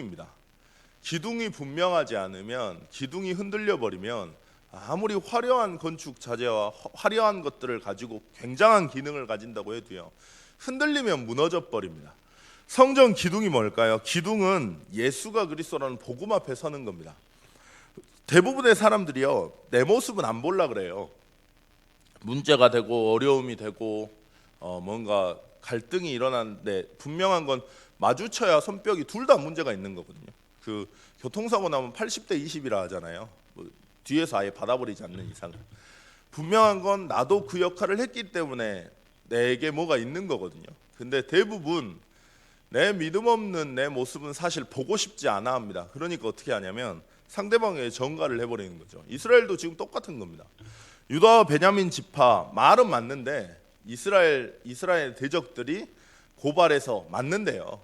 기둥입니다. 기둥이 분명하지 않으면, 기둥이 흔들려 버리면 아무리 화려한 건축 자재와 화려한 것들을 가지고 굉장한 기능을 가진다고 해도요, 흔들리면 무너져 버립니다. 성전 기둥이 뭘까요? 기둥은 예수가 그리스도라는 복음 앞에 서는 겁니다. 대부분의 사람들이요, 내 모습은 안 볼라 그래요. 문제가 되고 어려움이 되고 뭔가 갈등이 일어나는데 분명한 건 마주쳐야 손뼉이 둘 다 문제가 있는 거거든요. 그 교통사고 나면 80대 20이라 하잖아요. 뒤에서 아예 받아버리지 않는 이상은. 분명한 건 나도 그 역할을 했기 때문에 내게 뭐가 있는 거거든요. 근데 대부분 내 믿음 없는 내 모습은 사실 보고 싶지 않아 합니다. 그러니까 어떻게 하냐면 상대방에 전가를 해버리는 거죠. 이스라엘도 지금 똑같은 겁니다. 유다와 베냐민 지파 말은 맞는데 이스라엘 대적들이 고발해서 맞는데요,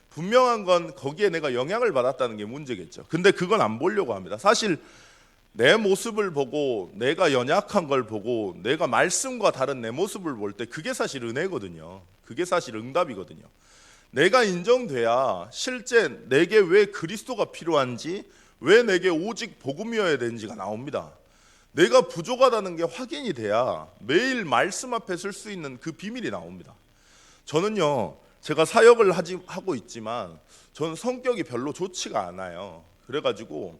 분명한 건 거기에 내가 영향을 받았다는 게 문제겠죠. 근데 그건 안 보려고 합니다. 사실 내 모습을 보고 내가 연약한 걸 보고 내가 말씀과 다른 내 모습을 볼 때 그게 사실 은혜거든요. 그게 사실 응답이거든요. 내가 인정돼야 실제 내게 왜 그리스도가 필요한지, 왜 내게 오직 복음이어야 되는지가 나옵니다. 내가 부족하다는 게 확인이 돼야 매일 말씀 앞에 설 수 있는 그 비밀이 나옵니다. 저는요, 제가 사역을 하고 있지만 저는 성격이 별로 좋지가 않아요. 그래가지고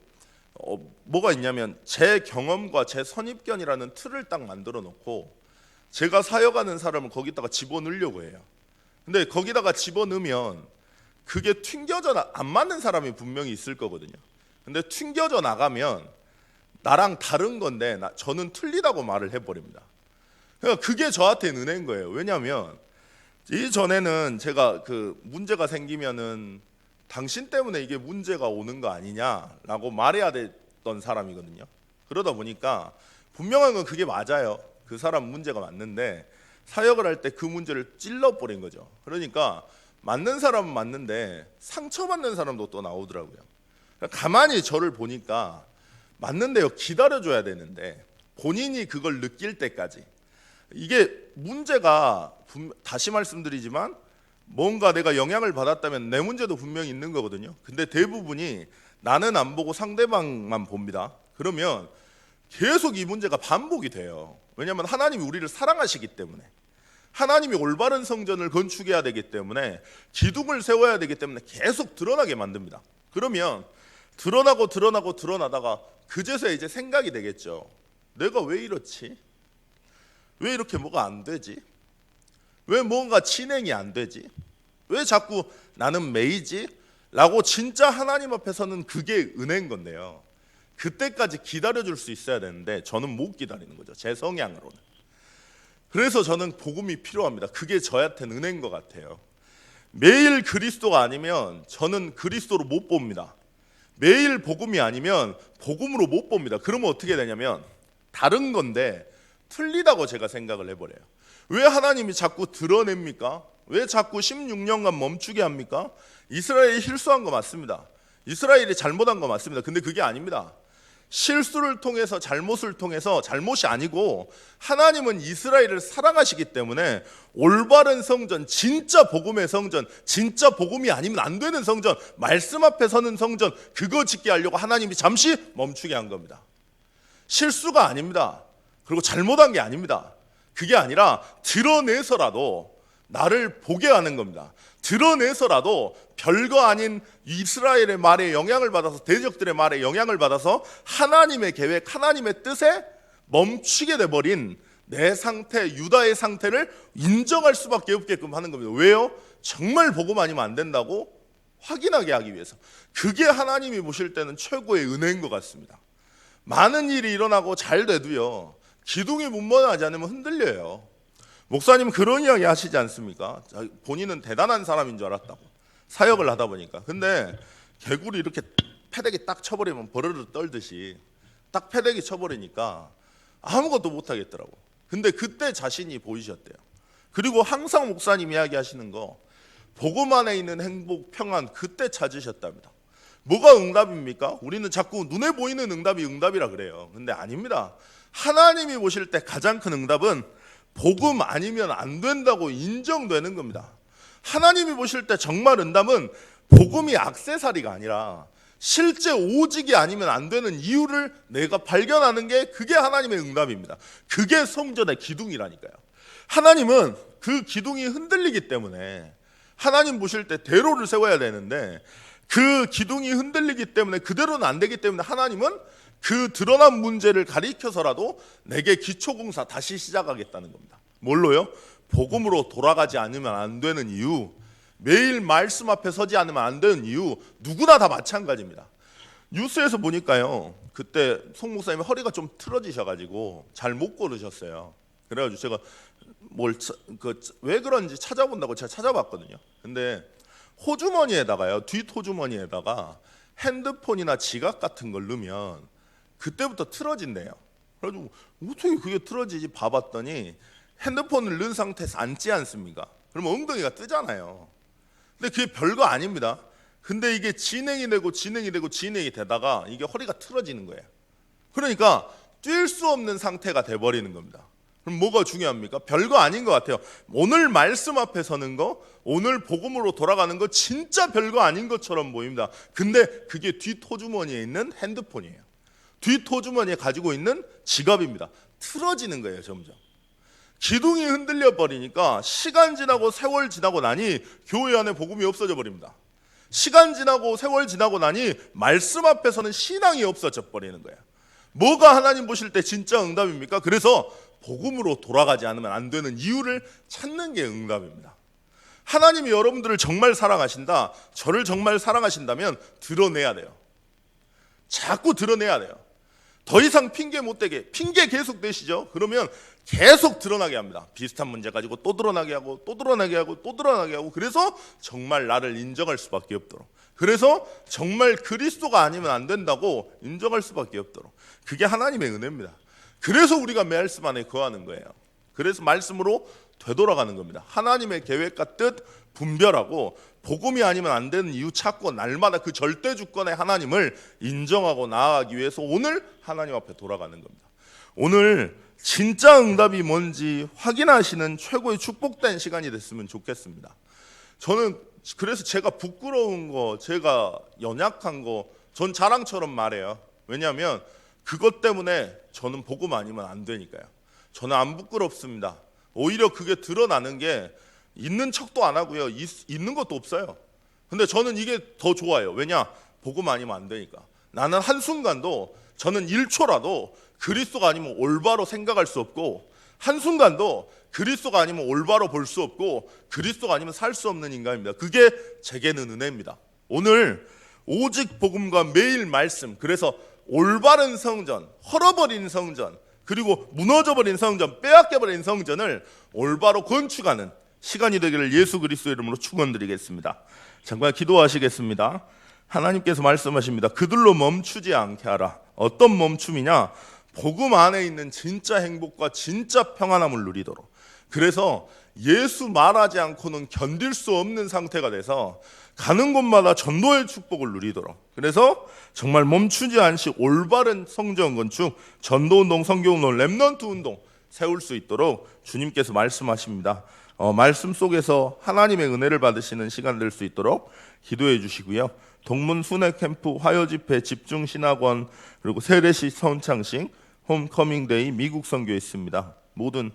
뭐가 있냐면 제 경험과 제 선입견이라는 틀을 딱 만들어 놓고 제가 사역하는 사람을 거기다가 집어넣으려고 해요. 근데 거기다가 집어넣으면 그게 튕겨져 안 맞는 사람이 분명히 있을 거거든요. 근데 튕겨져 나가면 나랑 다른 건데 저는 틀리다고 말을 해버립니다. 그러니까 그게 저한테는 은혜인 거예요. 왜냐하면 이전에는 제가 그 문제가 생기면은 당신 때문에 이게 문제가 오는 거 아니냐라고 말해야 됐던 사람이거든요. 그러다 보니까 분명한 건 그게 맞아요. 그 사람 문제가 맞는데 사역을 할 때 그 문제를 찔러버린 거죠. 그러니까 맞는 사람은 맞는데 상처받는 사람도 또 나오더라고요. 가만히 저를 보니까 맞는데요, 기다려줘야 되는데 본인이 그걸 느낄 때까지, 이게 문제가 다시 말씀드리지만 뭔가 내가 영향을 받았다면 내 문제도 분명히 있는 거거든요. 근데 대부분이 나는 안 보고 상대방만 봅니다. 그러면 계속 이 문제가 반복이 돼요. 왜냐하면 하나님이 우리를 사랑하시기 때문에, 하나님이 올바른 성전을 건축해야 되기 때문에, 기둥을 세워야 되기 때문에 계속 드러나게 만듭니다. 그러면 드러나다가 그제서야 이제 생각이 되겠죠. 내가 왜 이렇지? 왜 이렇게 뭐가 안 되지? 왜 뭔가 진행이 안 되지? 왜 자꾸 나는 매이지? 라고 진짜 하나님 앞에서는 그게 은혜인 건데요, 그때까지 기다려줄 수 있어야 되는데 저는 못 기다리는 거죠, 제 성향으로는. 그래서 저는 복음이 필요합니다. 그게 저한테는 은혜인 것 같아요. 매일 그리스도가 아니면 저는 그리스도로 못 봅니다. 매일 복음이 아니면 복음으로 못 봅니다. 그러면 어떻게 되냐면 다른 건데 틀리다고 제가 생각을 해버려요. 왜 하나님이 자꾸 드러냅니까? 왜 자꾸 16년간 멈추게 합니까? 이스라엘이 실수한 거 맞습니다. 이스라엘이 잘못한 거 맞습니다. 근데 그게 아닙니다. 실수를 통해서, 잘못을 통해서, 잘못이 아니고 하나님은 이스라엘을 사랑하시기 때문에 올바른 성전, 진짜 복음의 성전, 진짜 복음이 아니면 안 되는 성전, 말씀 앞에 서는 성전, 그거 짓게 하려고 하나님이 잠시 멈추게 한 겁니다. 실수가 아닙니다. 그리고 잘못한 게 아닙니다. 그게 아니라 드러내서라도 나를 보게 하는 겁니다. 드러내서라도 별거 아닌 이스라엘의 말에 영향을 받아서, 대적들의 말에 영향을 받아서 하나님의 계획, 하나님의 뜻에 멈추게 돼버린 내 상태, 유다의 상태를 인정할 수밖에 없게끔 하는 겁니다. 왜요? 정말 복음 아니면 안 된다고 확인하게 하기 위해서. 그게 하나님이 보실 때는 최고의 은혜인 것 같습니다. 많은 일이 일어나고 잘 돼도요, 기둥이 문번하지 않으면 흔들려요. 목사님 그런 이야기 하시지 않습니까? 본인은 대단한 사람인 줄 알았다고, 사역을 하다 보니까. 근데 개구리 이렇게 패대기 딱 쳐버리면 버르르 떨듯이 딱 패대기 쳐버리니까 아무것도 못하겠더라고. 근데 그때 자신이 보이셨대요. 그리고 항상 목사님 이야기하시는 거, 복음 안에 있는 행복, 평안, 그때 찾으셨답니다. 뭐가 응답입니까? 우리는 자꾸 눈에 보이는 응답이 응답이라 그래요. 근데 아닙니다. 하나님이 보실 때 가장 큰 응답은 복음 아니면 안 된다고 인정되는 겁니다. 하나님이 보실 때 정말 응답은 복음이 액세서리가 아니라 실제 오직이 아니면 안 되는 이유를 내가 발견하는 게 그게 하나님의 응답입니다. 그게 성전의 기둥이라니까요. 하나님은 그 기둥이 흔들리기 때문에 하나님 보실 때 대로를 세워야 되는데 그 기둥이 흔들리기 때문에 그대로는 안 되기 때문에 하나님은 그 드러난 문제를 가리켜서라도 내게 기초공사 다시 시작하겠다는 겁니다. 뭘로요? 복음으로 돌아가지 않으면 안 되는 이유, 매일 말씀 앞에 서지 않으면 안 되는 이유, 누구나 다 마찬가지입니다. 뉴스에서 보니까요, 그때 송 목사님이 허리가 좀 틀어지셔가지고 잘 못 걸으셨어요. 그래가지고 제가 왜 그런지 찾아본다고 제가 찾아봤거든요. 근데 호주머니에다가요, 뒷 호주머니에다가 핸드폰이나 지갑 같은 걸 넣으면 그때부터 틀어진대요. 그래가지고 어떻게 그게 틀어지지 봐봤더니 핸드폰을 넣은 상태에서 앉지 않습니까? 그러면 엉덩이가 뜨잖아요. 근데 그게 별거 아닙니다. 근데 이게 진행이 되다가 이게 허리가 틀어지는 거예요. 그러니까 뛸 수 없는 상태가 돼버리는 겁니다. 그럼 뭐가 중요합니까? 별거 아닌 것 같아요. 오늘 말씀 앞에 서는 거, 오늘 복음으로 돌아가는 거 진짜 별거 아닌 것처럼 보입니다. 근데 그게 뒷호주머니에 있는 핸드폰이에요. 뒷호주머니에 가지고 있는 지갑입니다. 틀어지는 거예요, 점점. 기둥이 흔들려 버리니까 시간 지나고 세월 지나고 나니 교회 안에 복음이 없어져 버립니다. 시간 지나고 세월 지나고 나니 말씀 앞에서는 신앙이 없어져 버리는 거예요. 뭐가 하나님 보실 때 진짜 응답입니까? 그래서 복음으로 돌아가지 않으면 안 되는 이유를 찾는 게 응답입니다. 하나님이 여러분들을 정말 사랑하신다, 저를 정말 사랑하신다면 드러내야 돼요. 자꾸 드러내야 돼요. 더 이상 핑계 못 대게, 핑계 계속 대시죠? 그러면 계속 드러나게 합니다. 비슷한 문제 가지고 또 드러나게 하고 또 드러나게 하고 또 드러나게 하고, 그래서 정말 나를 인정할 수밖에 없도록, 그래서 정말 그리스도가 아니면 안 된다고 인정할 수밖에 없도록, 그게 하나님의 은혜입니다. 그래서 우리가 말씀 안에 거하는 거예요. 그래서 말씀으로 되돌아가는 겁니다. 하나님의 계획과 뜻 분별하고 복음이 아니면 안 되는 이유 찾고 날마다 그 절대 주권의 하나님을 인정하고 나아가기 위해서 오늘 하나님 앞에 돌아가는 겁니다. 오늘 진짜 응답이 뭔지 확인하시는 최고의 축복된 시간이 됐으면 좋겠습니다. 저는 그래서 제가 부끄러운 거, 제가 연약한 거, 전 자랑처럼 말해요. 왜냐하면 그것 때문에 저는 복음 아니면 안 되니까요. 저는 안 부끄럽습니다. 오히려 그게 드러나는 게 있는 척도 안 하고요, 있는 것도 없어요. 근데 저는 이게 더 좋아요. 왜냐? 복음 아니면 안 되니까. 나는 한순간도, 저는 1초라도 그리스도가 아니면 올바로 생각할 수 없고, 한순간도 그리스도가 아니면 올바로 볼 수 없고, 그리스도가 아니면 살 수 없는 인간입니다. 그게 제게는 은혜입니다. 오늘 오직 복음과 매일 말씀, 그래서 올바른 성전, 헐어버린 성전, 그리고 무너져버린 성전, 빼앗겨버린 성전을 올바로 건축하는 시간이 되기를 예수 그리스도의 이름으로 축원드리겠습니다. 잠깐 기도하시겠습니다. 하나님께서 말씀하십니다. 그들로 멈추지 않게 하라. 어떤 멈춤이냐? 복음 안에 있는 진짜 행복과 진짜 평안함을 누리도록. 그래서 예수 말하지 않고는 견딜 수 없는 상태가 돼서 가는 곳마다 전도의 축복을 누리도록, 그래서 정말 멈추지 않시 올바른 성전 건축, 전도운동, 선교운동, 렘넌트 운동 세울 수 있도록 주님께서 말씀하십니다. 말씀 속에서 하나님의 은혜를 받으시는 시간 될 수 있도록 기도해 주시고요. 동문 순회 캠프, 화요 집회, 집중 신학원, 그리고 세례식, 선창식, 홈커밍데이, 미국 선교 있습니다. 모든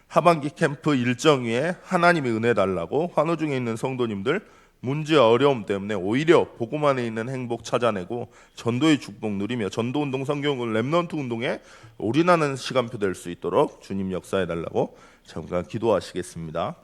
하반기 캠프 일정 위에 하나님의 은혜 달라고 환호 중에 있는 성도님들, 문제와 어려움 때문에 오히려 복음 안에 있는 행복 찾아내고 전도의 축복 누리며 전도운동, 선교운동, 렘넌트 운동에 올인하는 시간표 될 수 있도록 주님 역사해 달라고 잠깐 기도하시겠습니다.